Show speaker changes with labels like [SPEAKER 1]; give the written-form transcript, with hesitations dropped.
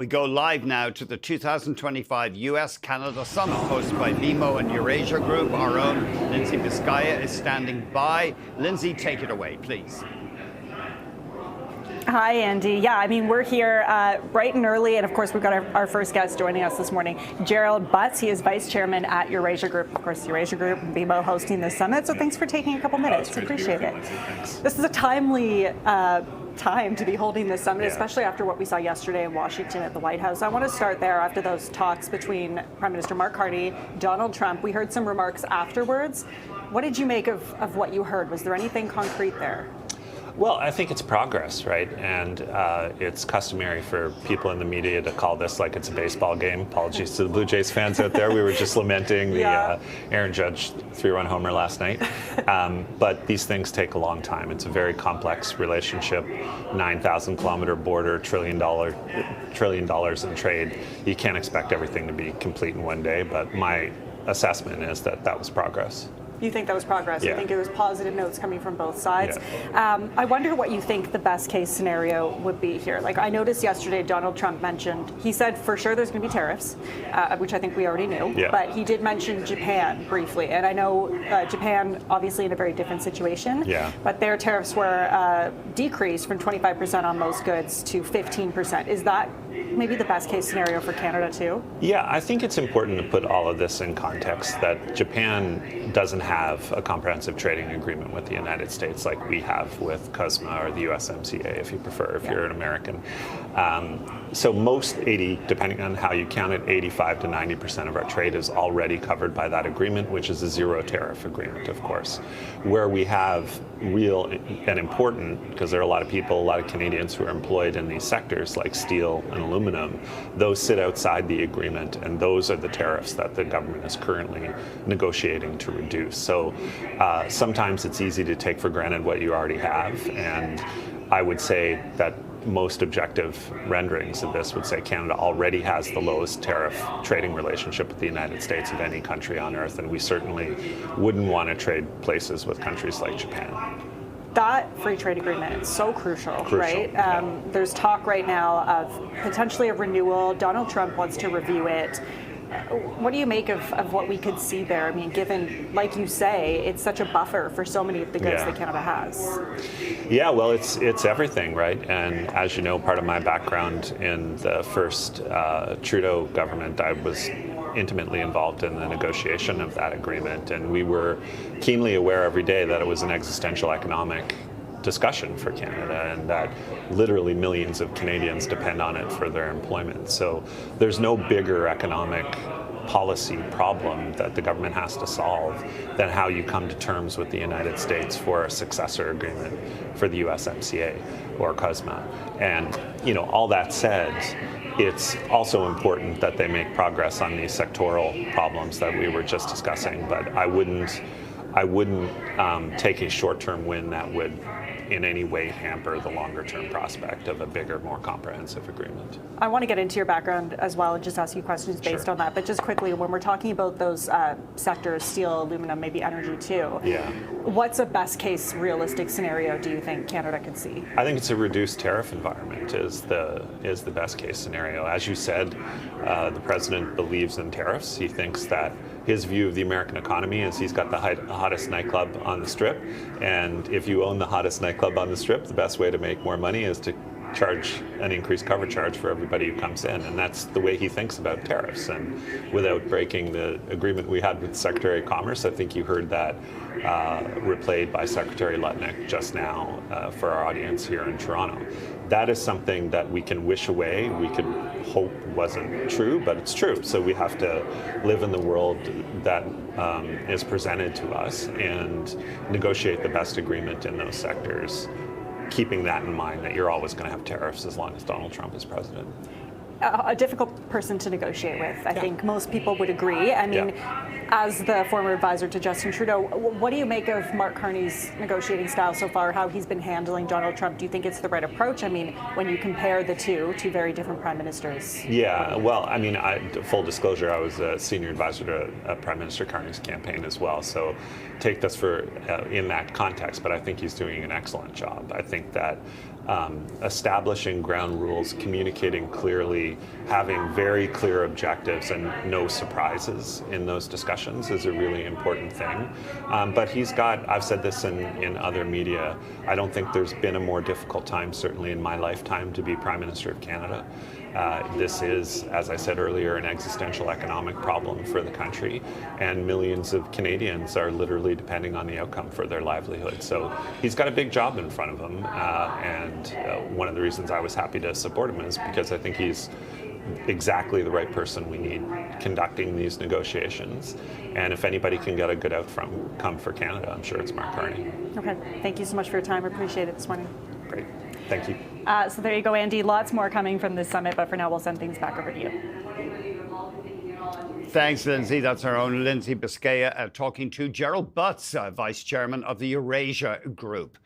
[SPEAKER 1] We go live now to the 2025 U.S. Canada Summit hosted by BMO and Eurasia Group. Our own Lindsay Vizcaya is standing by. Lindsay, take it away, please.
[SPEAKER 2] Hi, Andy. Yeah, I mean, we're here bright and early, and of course, we've got our first guest joining us this morning, Gerald Butts. He is vice chairman at Eurasia Group. Of course, Eurasia Group and BMO hosting this summit, so thanks for taking a couple minutes. Appreciate it. This is a timely time to be holding this summit, especially after what we saw yesterday in Washington at the White House. I want to start there after those talks between Prime Minister Mark Carney, Donald Trump. We heard some remarks afterwards. What did you make of what you heard? Was there anything concrete there?
[SPEAKER 3] Well, I think it's progress, right? And it's customary for people in the media to call this like it's a baseball game. Apologies to the Blue Jays fans out there. We were just lamenting the Aaron Judge 3-run homer last night. But these things take a long time. It's a very complex relationship, 9,000-kilometer border, $1 trillion in trade. You can't expect everything to be complete in one day, but my assessment is that that was progress.
[SPEAKER 2] You think that was progress?
[SPEAKER 3] Yeah.
[SPEAKER 2] You think it was positive notes coming from both sides?
[SPEAKER 3] Yeah.
[SPEAKER 2] I wonder what you think the best case scenario would be here. Like, I noticed yesterday Donald Trump mentioned, he said for sure there's going to be tariffs, which I think we already knew, but he did mention Japan briefly. And I know Japan, obviously in a very different situation, but their tariffs were decreased from 25% on most goods to 15%. Is that maybe the best case scenario for Canada too?
[SPEAKER 3] Yeah, I think it's important to put all of this in context that Japan doesn't have a comprehensive trading agreement with the United States like we have with CUSMA or the USMCA, if you prefer, if you're an American. So most depending on how you count it, 85 to 90% of our trade is already covered by that agreement, which is a zero tariff agreement, of course. Where we have real and important, because there are a lot of people, a lot of Canadians who are employed in these sectors like steel and aluminum, those sit outside the agreement, and those are the tariffs that the government is currently negotiating to reduce. So sometimes it's easy to take for granted what you already have, and I would say that most objective renderings of this would say Canada already has the lowest tariff trading relationship with the United States of any country on earth, and we certainly wouldn't want to trade places with countries like Japan.
[SPEAKER 2] That free trade agreement is so crucial. Right? There's talk right now of potentially a renewal. Donald Trump wants to review it. What do you make of what we could see there? I mean, given, like you say, it's such a buffer for so many of the goods that Canada has.
[SPEAKER 3] Yeah, well, it's everything, right? And as you know, part of my background in the first Trudeau government, I was intimately involved in the negotiation of that agreement, and we were keenly aware every day that it was an existential economic discussion for Canada, and that literally millions of Canadians depend on it for their employment. So there's no bigger economic policy problem that the government has to solve than how you come to terms with the United States for a successor agreement for the USMCA or CUSMA. And, you know, all that said, it's also important that they make progress on these sectoral problems that we were just discussing, but I wouldn't take a short-term win that would in any way hamper the longer-term prospect of a bigger, more comprehensive agreement.
[SPEAKER 2] I want to get into your background as well and just ask you questions based on that. But just quickly, when we're talking about those sectors, steel, aluminum, maybe energy too, what's a best-case realistic scenario do you think Canada could see?
[SPEAKER 3] I think it's a reduced tariff environment is the best-case scenario. As you said, the president believes in tariffs. He thinks that his view of the American economy is he's got the hottest nightclub on the Strip, and if you own the hottest nightclub on the Strip, the best way to make more money is to charge an increased cover charge for everybody who comes in, and that's the way he thinks about tariffs. And without breaking the agreement we had with Secretary of Commerce, I think you heard that replayed by Secretary Lutnick just now for our audience here in Toronto. That is something that we can wish away. We could hope wasn't true, but it's true. So we have to live in the world that is presented to us and negotiate the best agreement in those sectors, keeping that in mind that you're always going to have tariffs as long as Donald Trump is president.
[SPEAKER 2] A difficult person to negotiate with. I think most people would agree. I mean, as the former advisor to Justin Trudeau, what do you make of Mark Carney's negotiating style so far, how he's been handling Donald Trump? Do you think it's the right approach? I mean, when you compare the two very different prime ministers.
[SPEAKER 3] Yeah, well, I mean, full disclosure, I was a senior advisor to Prime Minister Carney's campaign as well. So take this in that context, but I think he's doing an excellent job. I think that establishing ground rules, communicating clearly, having very clear objectives and no surprises in those discussions is a really important thing. But he's got, I've said this in other media, I don't think there's been a more difficult time, certainly in my lifetime, to be Prime Minister of Canada. This is, as I said earlier, an existential economic problem for the country, and millions of Canadians are literally depending on the outcome for their livelihood. So he's got a big job in front of him, and one of the reasons I was happy to support him is because I think he's exactly the right person we need conducting these negotiations. And if anybody can get a good outcome for Canada, I'm sure it's Mark Carney.
[SPEAKER 2] Okay, thank you so much for your time. I appreciate it this morning.
[SPEAKER 3] Great, thank you.
[SPEAKER 2] So there you go, Andy. Lots more coming from this summit, but for now, we'll send things back over to you.
[SPEAKER 1] Thanks, Lindsay. That's our own Lindsay Biscaya talking to Gerald Butts, Vice Chairman of the Eurasia Group.